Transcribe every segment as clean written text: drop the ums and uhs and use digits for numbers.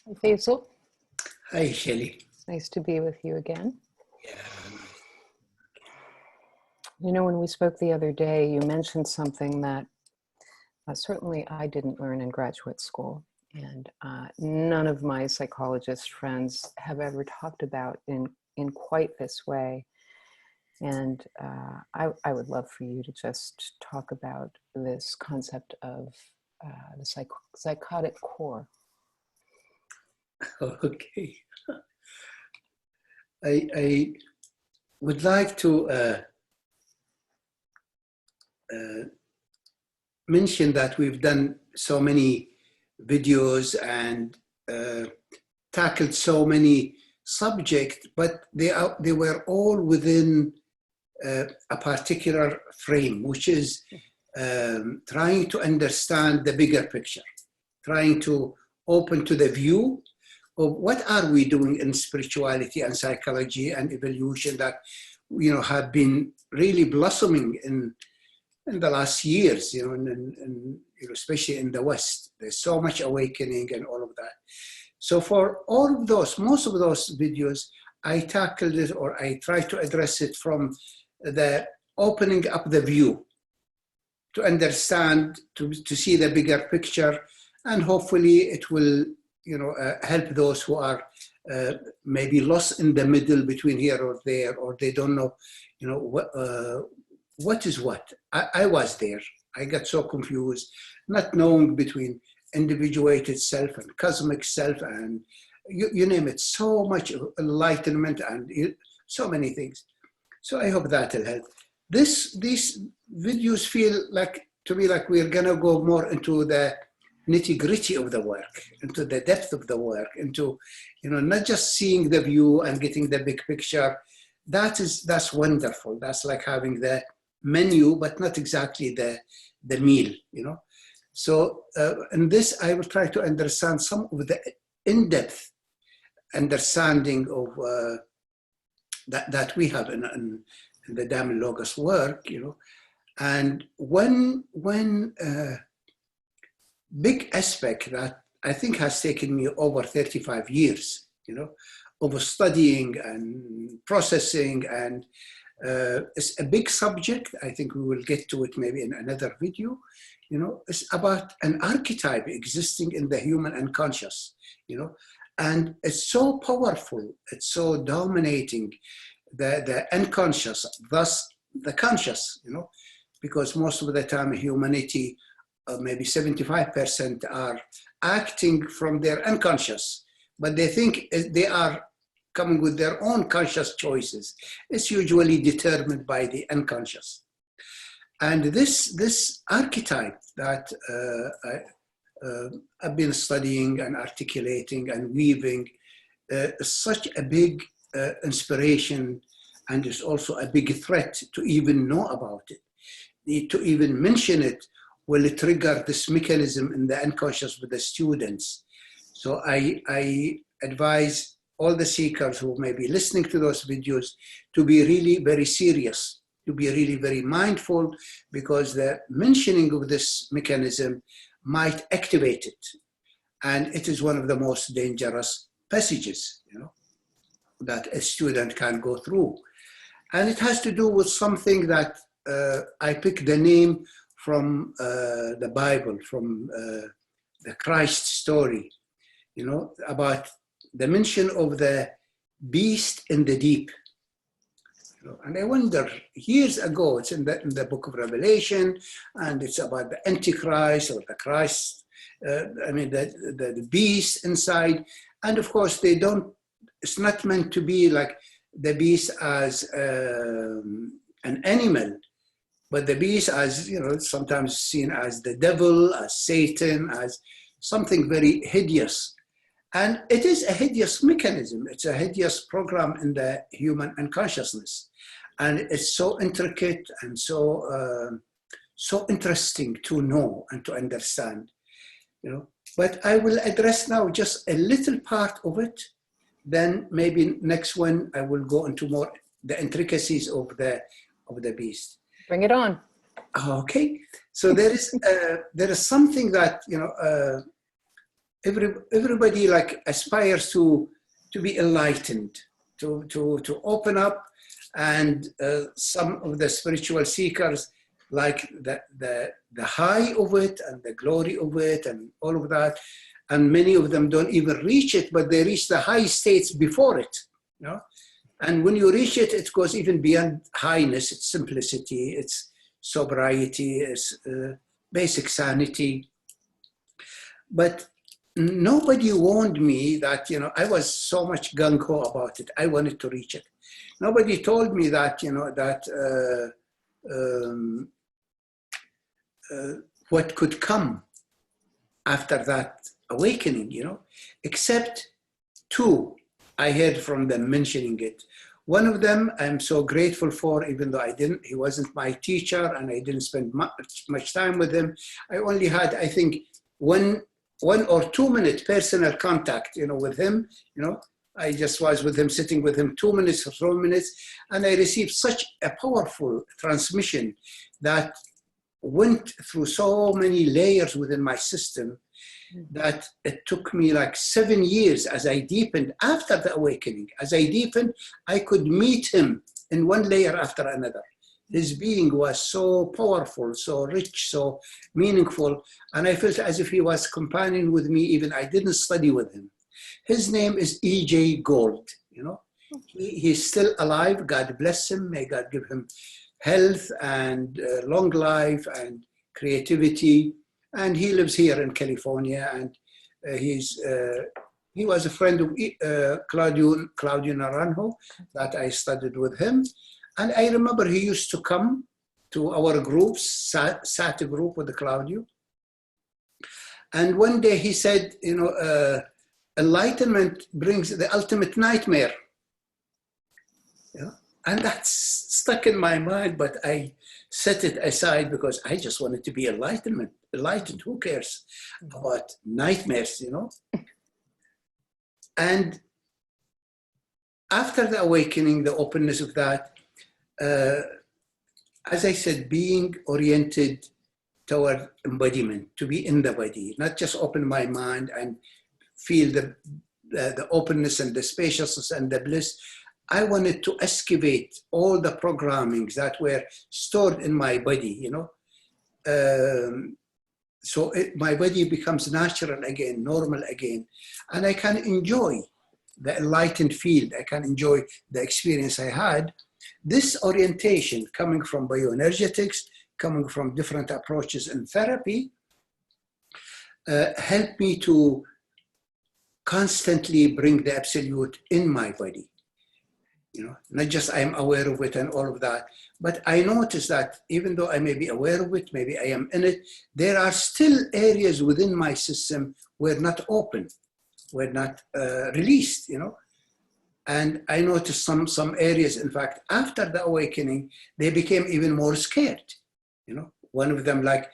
Hi, Faisal. Hi, Shelley. Nice to be with you again. Yeah. You know, when we spoke the other day, you mentioned something that certainly I didn't learn in graduate school, and none of my psychologist friends have ever talked about in quite this way. And I would love for you to just talk about this concept of the psychotic core. Okay. I would like to mention that we've done so many videos and tackled so many subjects, but they were all within a particular frame, which is trying to understand the bigger picture, trying to open to the view of what are we doing in spirituality and psychology and evolution that have been really blossoming in the last years, and especially in the West. There's so much awakening and all of that. So for all of those, most of those videos, I tackled it, or I try to address it from the opening up the view to understand, to see the bigger picture, and hopefully it will help those who are maybe lost in the middle between here or there, or they don't know, what is what. I was there. I got so confused, not knowing between individuated self and cosmic self, and you name it, so much enlightenment and so many things. So I hope that'll help. These videos feel like, to me, like we're gonna go more into the nitty-gritty of the work, into the depth of the work, into not just seeing the view and getting the big picture. That's wonderful. That's like having the menu, but not exactly the meal. So in this, I will try to understand some of the in-depth understanding of that we have in the Diamond Logos work. And one big aspect that I think has taken me over 35 years, of studying and processing, and it's a big subject. I think we will get to it maybe in another video. It's about an archetype existing in the human unconscious, and it's so powerful, it's so dominating the unconscious, thus the conscious, because most of the time humanity, maybe 75% are acting from their unconscious, but they think they are coming with their own conscious choices. It's usually determined by the unconscious. And this archetype that I've been studying and articulating and weaving is such a big inspiration, and it's also a big threat to even know about it. To even mention it will trigger this mechanism in the unconscious with the students. So I advise all the seekers who may be listening to those videos to be really very serious, to be really very mindful, because the mentioning of this mechanism might activate it. And it is one of the most dangerous passages, that a student can go through. And it has to do with something that I picked the name from the Bible, from the Christ story, about the mention of the beast in the deep. And I wonder, years ago, it's in the book of Revelation, and it's about the Antichrist or the Christ, the beast inside. And of course, it's not meant to be like the beast as an animal, but the beast as, sometimes seen as the devil, as Satan, as something very hideous. And it is a hideous mechanism. It's a hideous program in the human unconsciousness. And it's so intricate and so interesting to know and to understand, But I will address now just a little part of it. Then maybe next one I will go into more the intricacies of the beast. Bring it on. Okay, so there is something that everybody like aspires to be enlightened, to open up, and some of the spiritual seekers like the high of it and the glory of it and all of that, and many of them don't even reach it, but they reach the high states before it, you know. And when you reach it, it goes even beyond highness. It's simplicity, it's sobriety, it's basic sanity. But nobody warned me that, you know, I was so much gung-ho about it. I wanted to reach it. Nobody told me that, you know, that what could come after that awakening, you know, except two. I heard from them mentioning it. One of them I'm so grateful for, even though he wasn't my teacher and I didn't spend much time with him. I only had, I think, one or 2 minute personal contact, you know, with him, you know. I just was with him, sitting with him 2 minutes or 3 minutes, and I received such a powerful transmission that went through so many layers within my system that it took me like 7 years as I deepened after the awakening. As I deepened, I could meet him in one layer after another. His being was so powerful, so rich, so meaningful, and I felt as if he was companion with me, even I didn't study with him. His name is E.J. Gold, you know. He's still alive, God bless him, may God give him health and long life and creativity. And he lives here in California, and he was a friend of Claudio Naranjo that I studied with him. And I remember he used to come to our groups, sat a group with Claudio. And one day he said, you know, enlightenment brings the ultimate nightmare. Yeah? And that's stuck in my mind, but I set it aside because I just wanted to be enlightened. Who cares about nightmares, you know? And after the awakening, the openness of that, as I said, being oriented toward embodiment, to be in the body, not just open my mind and feel the openness and the spaciousness and the bliss. I wanted to excavate all the programmings that were stored in my body, you know. So my body becomes natural again, normal again, and I can enjoy the enlightened field. I can enjoy the experience I had. This orientation coming from bioenergetics, coming from different approaches in therapy, helped me to constantly bring the absolute in my body. You know, not just I'm aware of it and all of that, but I notice that even though I may be aware of it, maybe I am in it, there are still areas within my system were not open, were not released, you know. And I noticed some areas, in fact, after the awakening, they became even more scared. You know, one of them, like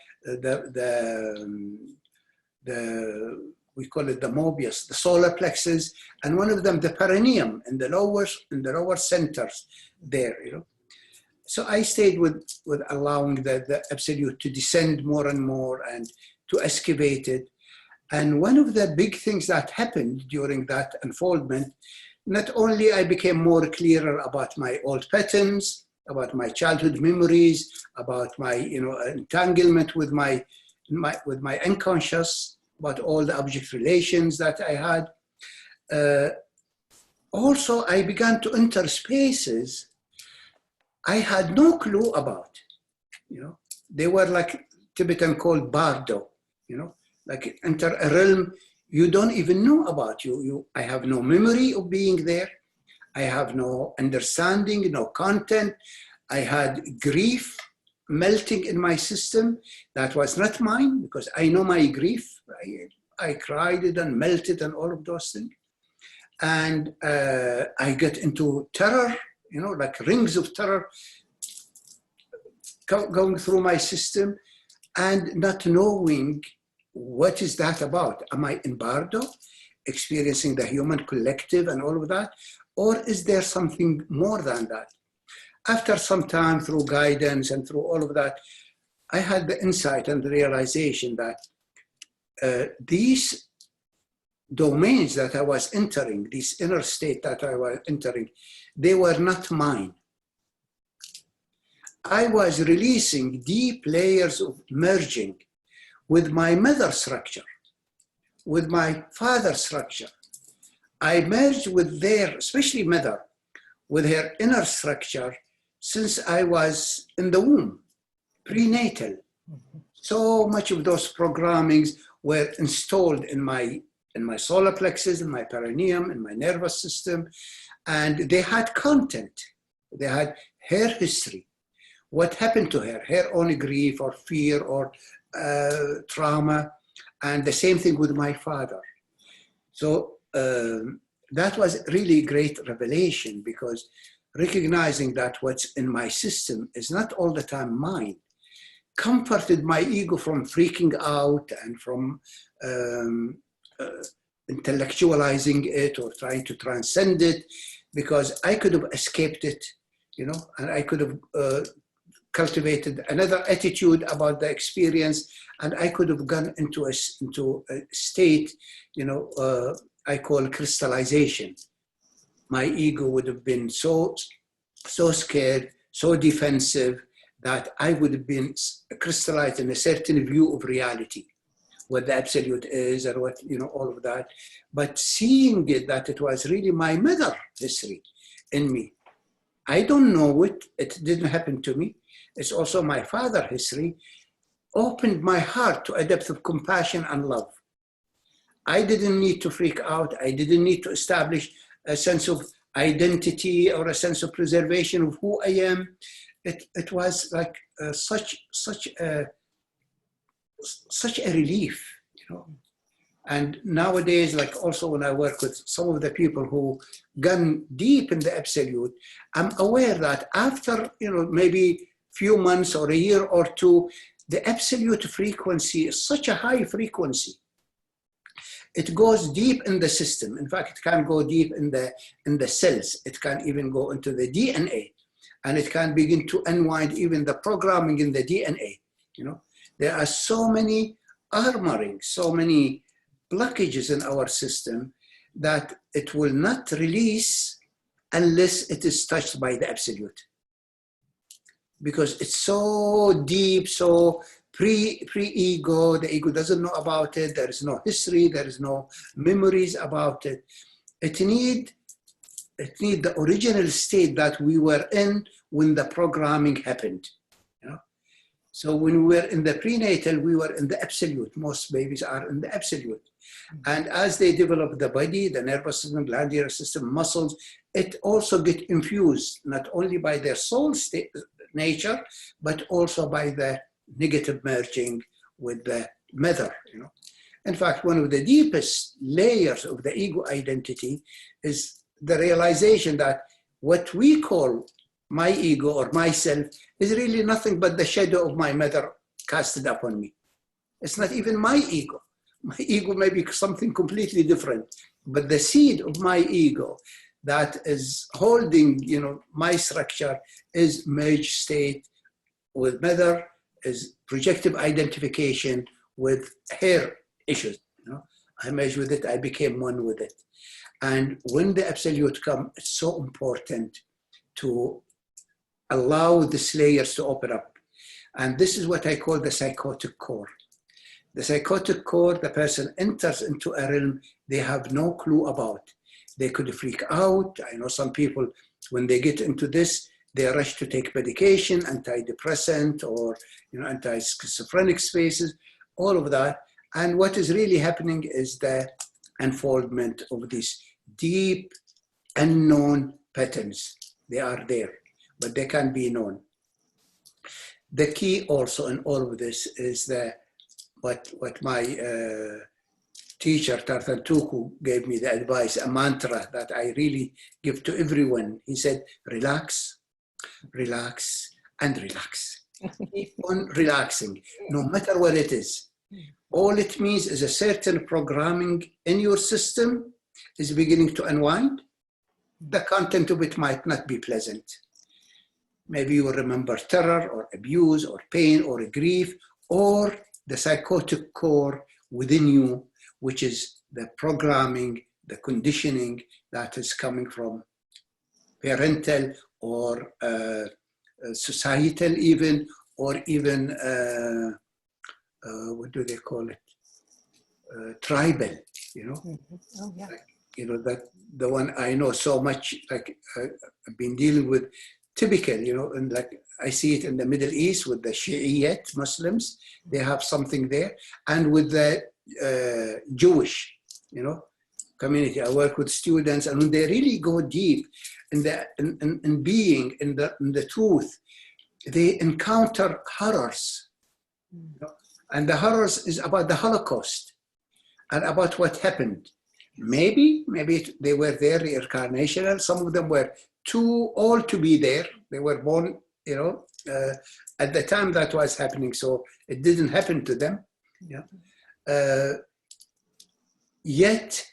we call it the Mobius, the solar plexus, and one of them, the perineum, in the lower centers there, you know. So I stayed with allowing the absolute to descend more and more and to excavate it. And one of the big things that happened during that unfoldment, not only I became more clearer about my old patterns, about my childhood memories, about my, you know, entanglement with my unconscious, about all the object relations that I had. Also, I began to enter spaces I had no clue about. You know, they were like Tibetan called bardo. You know, like enter a realm you don't even know about. I have no memory of being there. I have no understanding, no content. I had grief melting in my system that was not mine, because I know my grief. I cried it and melted and all of those things. And I get into terror, you know, like rings of terror going through my system, and not knowing what is that about. Am I in bardo, experiencing the human collective and all of that? Or is there something more than that? After some time, through guidance and through all of that, I had the insight and the realization that these domains that I was entering, this inner state that I was entering, they were not mine. I was releasing deep layers of merging with my mother structure, with my father's structure. I merged with their, especially mother, with her inner structure since I was in the womb, prenatal. So much of those programmings were installed in my solar plexus, in my perineum, in my nervous system, and they had content. They had her history, what happened to her, her own grief or fear or trauma, and the same thing with my father. So that was really great revelation, because recognizing that what's in my system is not all the time mine comforted my ego from freaking out and from intellectualizing it or trying to transcend it, because I could have escaped it, you know, and I could have cultivated another attitude about the experience, and I could have gone into a state, you know, I call crystallization. My ego would have been so scared, so defensive, that I would have been crystallized in a certain view of reality, what the absolute is, or what, you know, all of that. But seeing it, that it was really my mother history in me. I don't know it, it didn't happen to me. It's also my father history, opened my heart to a depth of compassion and love. I didn't need to freak out. I didn't need to establish a sense of identity or a sense of preservation of who I am. It was like such a relief, you know. And nowadays, like also when I work with some of the people who gone deep in the absolute, I'm aware that after, you know, maybe few months or a year or two, the absolute frequency is such a high frequency. It goes deep in the system. In fact, it can go deep in the cells. It can even go into the DNA, and it can begin to unwind even the programming in the DNA. You know, there are so many armoring, so many blockages in our system that it will not release unless it is touched by the absolute. Because it's so deep, so pre-ego, the ego doesn't know about it, there is no history, there is no memories about it. It need the original state that we were in when the programming happened. You know? So when we were in the prenatal, we were in the absolute. Most babies are in the absolute. And as they develop the body, the nervous system, glandular system, muscles, it also get infused, not only by their soul state, nature, but also by the negative merging with the mother, you know. In fact, one of the deepest layers of the ego identity is the realization that what we call my ego or myself is really nothing but the shadow of my mother casted upon me. It's not even my ego. My ego may be something completely different, but the seed of my ego that is holding, you know, my structure is merged state with mother, is projective identification with her issues. You know, I merged with it, I became one with it. And when the absolute comes, it's so important to allow these layers to open up. And this is what I call the psychotic core. The psychotic core, the person enters into a realm they have no clue about. They could freak out. I know some people, when they get into this, they rush to take medication, antidepressant or, you know, anti-schizophrenic spaces, all of that. And what is really happening is the unfoldment of these deep, unknown patterns. They are there, but they can be known. The key also in all of this is what my teacher, Tartan Tuku, gave me the advice, a mantra that I really give to everyone. He said, relax, relax, and relax. Keep on relaxing, no matter what it is. All it means is a certain programming in your system is beginning to unwind. The content of it might not be pleasant. Maybe you will remember terror or abuse or pain or grief, or the psychotic core within you, which is the programming, the conditioning that is coming from parental or societal even, or even, what do they call it? Tribal, you know? Mm-hmm. Oh, yeah. Like, you know, that the one I know so much, like I've been dealing with typical, you know, and like I see it in the Middle East with the Shiite Muslims, they have something there, and with the Jewish, you know, community. I work with students, and when they really go deep in the in being in the truth, they encounter horrors, you know? And the horrors is about the Holocaust and about what happened. Maybe they were there reincarnational. Some of them were too old to be there. They were born, you know, at the time that was happening, so it didn't happen to them. Yeah. Yet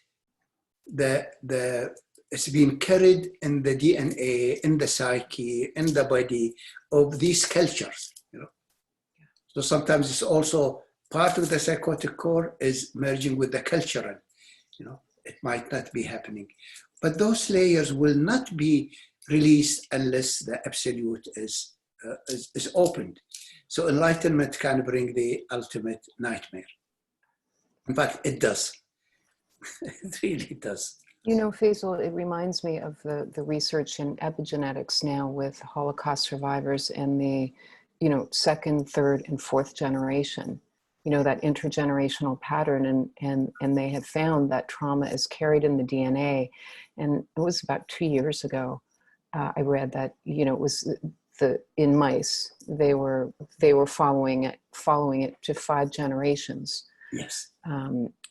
it's been carried in the DNA, in the psyche, in the body of these cultures. You know, so sometimes it's also part of the psychotic core is merging with the cultural. You know, it might not be happening, but those layers will not be released unless the absolute is opened. So enlightenment can bring the ultimate nightmare. In fact, it does. It really does. You know, Faisal, it reminds me of the research in epigenetics now with Holocaust survivors and the, you know, second, third, and fourth generation, you know, that intergenerational pattern. And they have found that trauma is carried in the DNA. And it was about 2 years ago, I read that, you know, it was in mice, they were following it to 5 generations. Yes.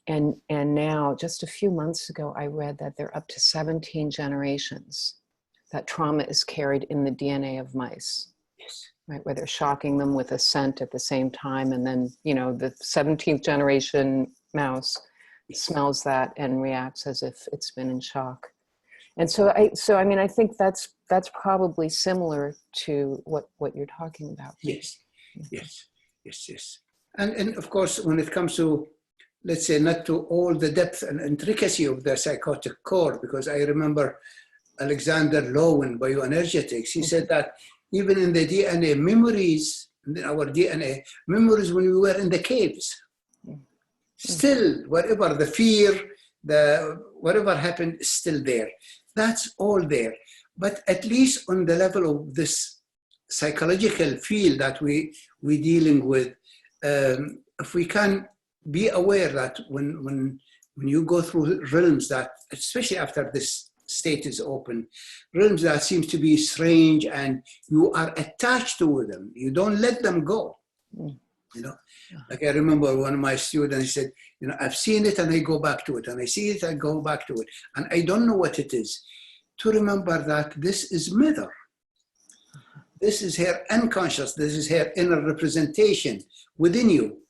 And now, just a few months ago, I read that they're up to 17 generations that trauma is carried in the DNA of mice. Yes. Right, where they're shocking them with a scent at the same time, and then, you know, the 17th generation mouse smells that and reacts as if it's been in shock. And so I mean, I think that's probably similar to what you're talking about. Yes, yes, yes, yes. And of course, when it comes to, let's say, not to all the depth and intricacy of the psychotic core, because I remember Alexander Lowen, in bioenergetics, he said that even in the DNA memories, in our DNA memories when we were in the caves, still, whatever the fear, whatever happened is still there. That's all there. But at least on the level of this psychological field that we're dealing with, if we can be aware that when you go through realms that, especially after this state is open, realms that seem to be strange and you are attached to them, you don't let them go. You know, like I remember one of my students said, you know, I've seen it and I go back to it, and I see it, I go back to it, and I don't know what it is. To remember that this is mother. This is her unconscious, this is her inner representation within you,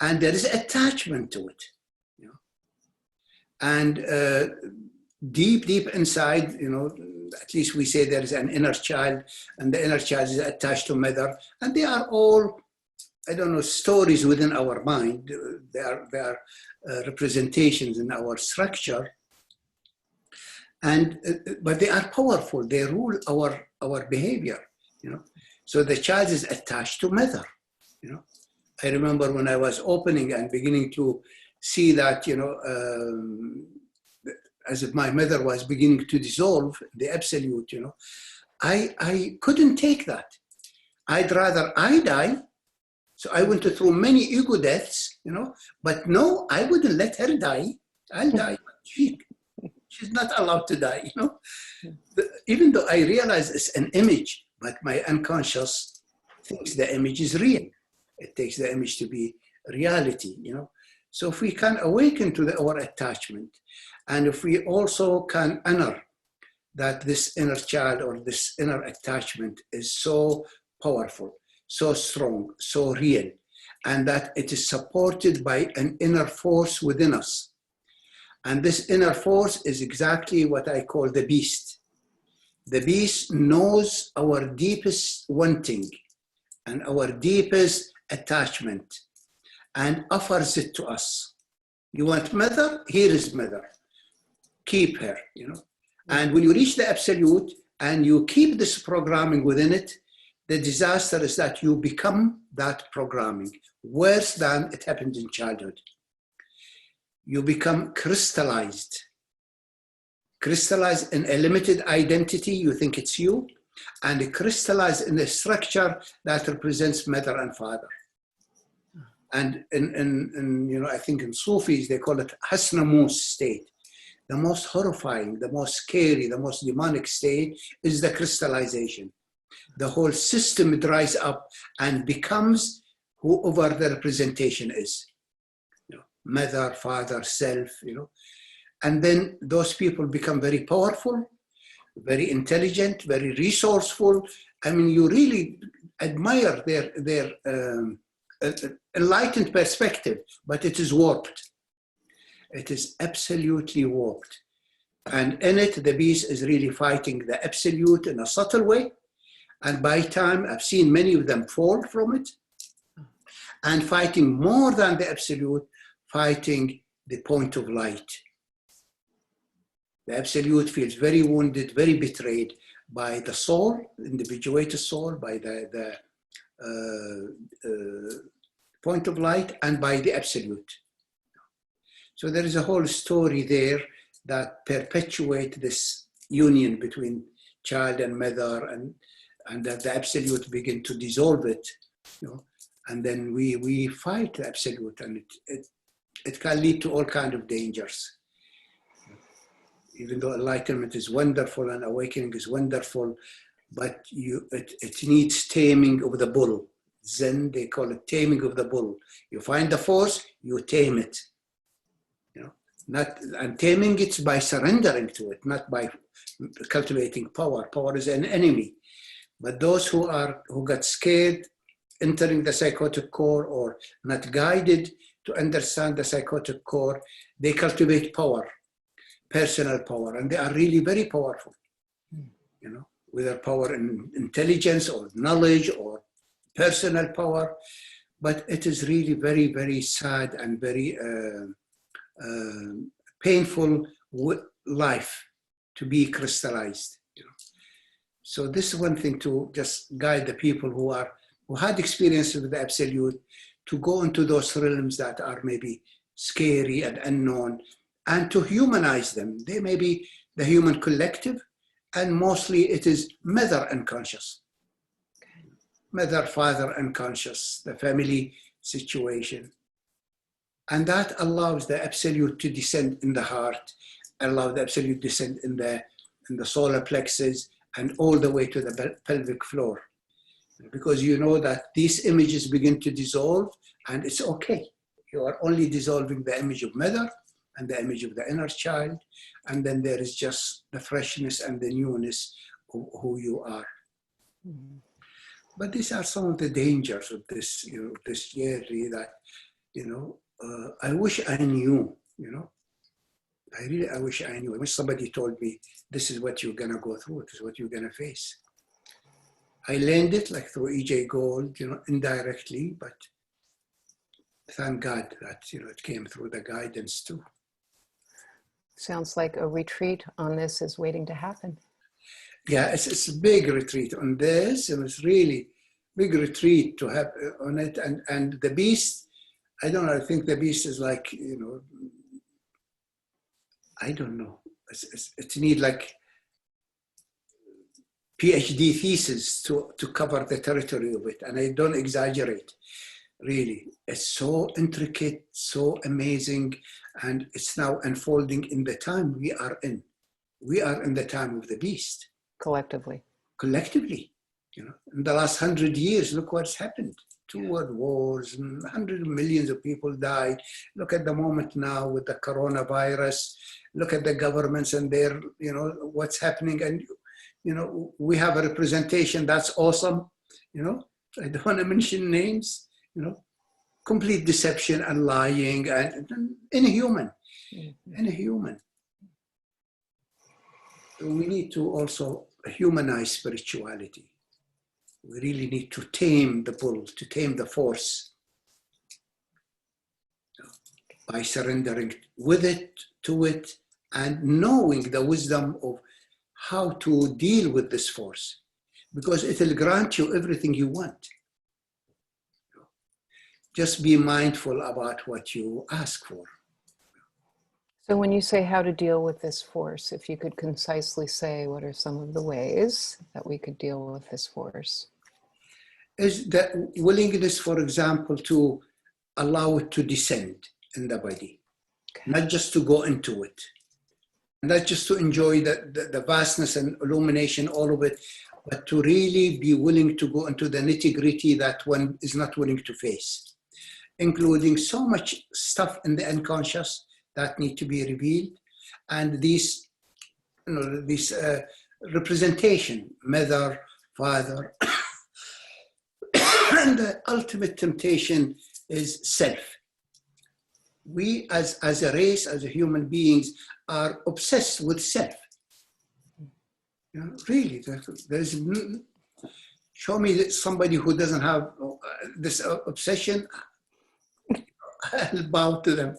and there is attachment to it. You know? And deep inside, you know, at least we say there is an inner child, and the inner child is attached to mother, and they are all, I don't know, stories within our mind. They are representations in our structure, and but they are powerful. They rule our behavior. You know, so the child is attached to mother. You know, I remember when I was opening and beginning to see that, you know, as if my mother was beginning to dissolve the absolute. You know, I couldn't take that. I'd rather I die. So I went through many ego deaths, you know, but no, I wouldn't let her die. I'll die. She's not allowed to die, you know. Even though I realize it's an image, but my unconscious thinks the image is real. It takes the image to be reality, you know. So if we can awaken to our attachment, and if we also can honor that this inner child or this inner attachment is so powerful, so strong, so real, and that it is supported by an inner force within us. And this inner force is exactly what I call the beast. The beast knows our deepest wanting and our deepest attachment and offers it to us. You want mother? Here is mother. Keep her, you know. And when you reach the absolute and you keep this programming within it, the disaster is that you become that programming, worse than it happened in childhood. You become crystallized in a limited identity, you think it's you, and crystallized in a structure that represents mother and father. And in you know, I think in Sufis, they call it Hasnamus state. The most horrifying, the most scary, the most demonic state is the crystallization. The whole system dries up and becomes whoever the representation is. You know, mother, father, self, you know. And then those people become very powerful, very intelligent, very resourceful. I mean, you really admire their enlightened perspective, but it is warped. It is absolutely warped. And in it, the beast is really fighting the absolute in a subtle way. And by time, I've seen many of them fall from it and fighting more than the absolute, fighting the point of light. The absolute feels very wounded, very betrayed by the soul, individuated soul, by the point of light, and by the absolute. So there is a whole story there that perpetuates this union between child and mother, and that the absolute begin to dissolve it, you know, and then we fight the absolute, and it can lead to all kinds of dangers. Even though enlightenment is wonderful and awakening is wonderful, but it needs taming of the bull. Zen, they call it taming of the bull. You find the force, you tame it. You know, and taming it by surrendering to it, not by cultivating power. Power is an enemy. But those who got scared entering the psychotic core or not guided to understand the psychotic core, they cultivate power, personal power, and they are really very powerful. You know, whether power in intelligence or knowledge or personal power, but it is really very, very sad and very painful life to be crystallized. You know. So this is one thing, to just guide the people who had experience with the absolute to go into those realms that are maybe scary and unknown, and to humanize them. They may be the human collective, and mostly it is mother unconscious. Mother, father unconscious, the family situation. And that allows the absolute to descend in the heart, allow the absolute descent in the solar plexus, and all the way to the pelvic floor. Because you know that these images begin to dissolve, and it's okay. You are only dissolving the image of mother and the image of the inner child, and then there is just the freshness and the newness of who you are. Mm-hmm. But these are some of the dangers of this, you know, this journey that, you know, I wish I knew, you know. I wish I knew. I wish somebody told me, this is what you're gonna go through, this is what you're gonna face. I learned it like through E.J. Gold, you know, indirectly, but thank God that, you know, it came through the guidance too. Sounds like a retreat on this is waiting to happen. Yeah, it's a big retreat on this, and it's really big retreat to have on it. And the beast, I don't know, I think the beast is like, you know, I don't know. It need like PhD thesis to cover the territory of it. And I don't exaggerate, really. It's so intricate, so amazing, and it's now unfolding in the time we are in. We are in the time of the beast. Collectively, you know, in the last 100 years, look what's happened. 2 world wars, and hundreds of millions of people died. Look at the moment now with the coronavirus. Look at the governments and their, you know, what's happening. And, you know, we have a representation that's awesome. You know, I don't want to mention names, you know, complete deception and lying and inhuman, inhuman. So we need to also humanize spirituality. We really need to tame the bull, to tame the force. by surrendering with it, to it, and knowing the wisdom of how to deal with this force, because it will grant you everything you want. Just be mindful about what you ask for. So when you say how to deal with this force, if you could concisely say what are some of the ways that we could deal with this force? Is the willingness, for example, to allow it to descend in the body, Okay. not just to go into it, not just to enjoy the vastness and illumination, all of it, but to really be willing to go into the nitty-gritty that one is not willing to face, including so much stuff in the unconscious that need to be revealed, and these, this representation, mother, father, and the ultimate temptation is self. We as a race, as human beings, are obsessed with self. Really, there's, show me somebody who doesn't have this obsession, I'll bow to them.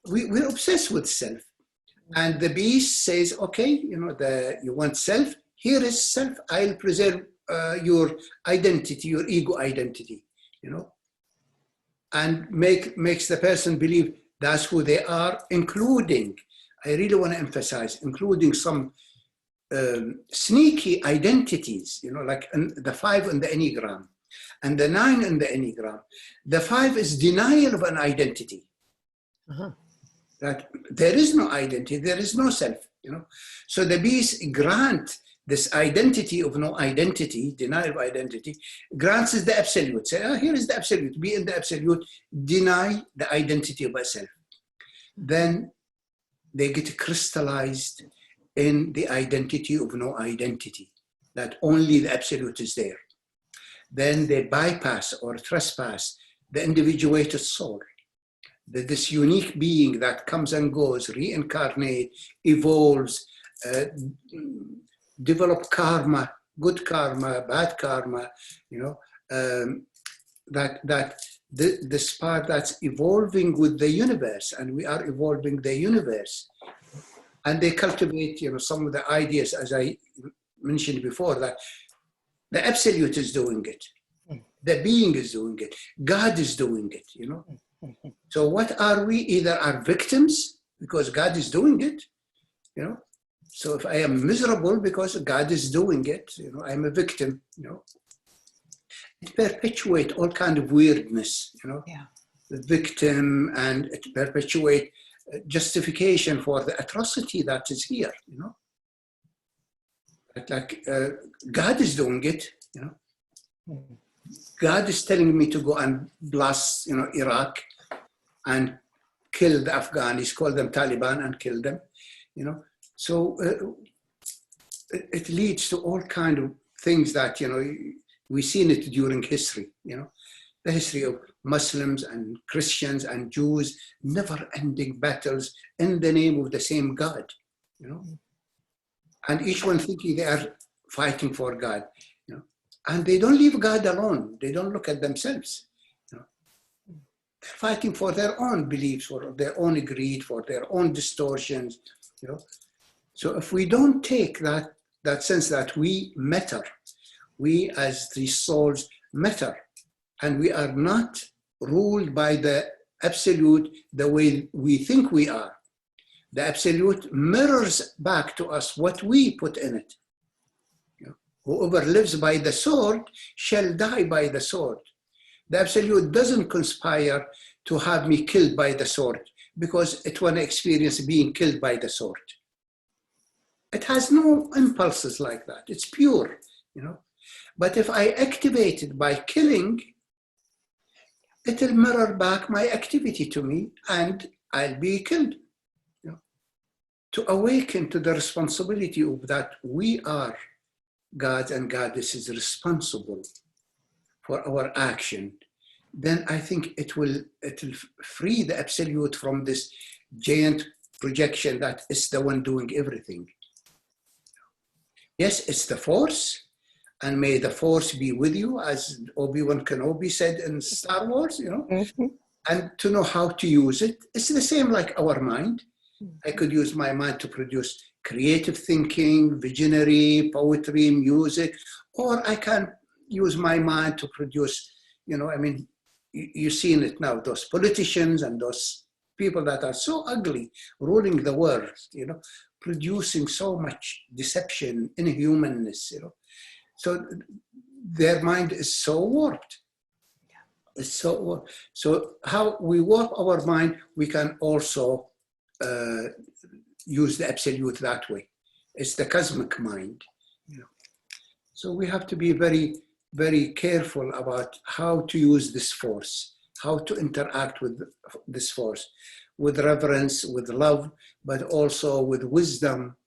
We're obsessed with self. And the beast says, okay, you want self, here is self, I'll preserve your identity, your ego identity, and makes the person believe that's who they are, including, I really want to emphasize, including some sneaky identities, like the 5 in the Enneagram and the 9 in the Enneagram. The 5 is denial of an identity. That there is no identity, there is no self, So the beast grant this identity of no identity, denial of identity, grants is the absolute. Say, here is the absolute, be in the absolute, deny the identity of a self. Then they get crystallized in the identity of no identity, that only the absolute is there. Then they bypass or trespass the individuated soul, this unique being that comes and goes, reincarnate, evolves, develop karma, good karma, bad karma, this part that's evolving with the universe, and we are evolving the universe. And they cultivate, some of the ideas, as I mentioned before, that the absolute is doing it, the being is doing it, God is doing it, So what are we? Either are victims because God is doing it, So if I am miserable because God is doing it, I'm a victim, It perpetuates all kind of weirdness, Yeah. The victim, and it perpetuates justification for the atrocity that is here, Like God is doing it, God is telling me to go and blast, Iraq and kill the Afghans, call them Taliban and kill them, So it leads to all kind of things that, we've seen it during history, the history of Muslims and Christians and Jews, never-ending battles in the name of the same God, and each one thinking they are fighting for God, and they don't leave God alone. They don't look at themselves, They're fighting for their own beliefs, for their own greed, for their own distortions, So if we don't take that sense that we matter, we as the souls matter, and we are not ruled by the absolute the way we think we are. The absolute mirrors back to us what we put in it. Whoever lives by the sword shall die by the sword. The absolute doesn't conspire to have me killed by the sword because it want to experience being killed by the sword. It has no impulses like that. It's pure, But if I activate it by killing, it'll mirror back my activity to me and I'll be killed. To awaken to the responsibility of that we are gods and goddesses responsible for our action, then I think it'll free the absolute from this giant projection that is the one doing everything. Yes, it's the force, and may the force be with you, as Obi-Wan Kenobi said in Star Wars, Mm-hmm. and to know how to use it. It's the same like our mind. Mhm. I could use my mind to produce creative thinking, visionary, poetry, music, or I can use my mind to produce, I mean, you've seen it now, those politicians and those people that are so ugly ruling the world, producing so much deception, inhumanness, So their mind is so warped. It's so how we warp our mind, we can also use the absolute that way. It's the cosmic mind. So we have to be very, very careful about how to use this force, how to interact with this force, with reverence, with love, but also with wisdom,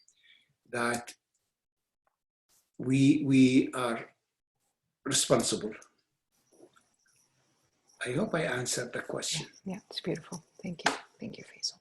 that we are responsible. I hope I answered the question. Yeah, it's beautiful. Thank you. Thank you, Faisal.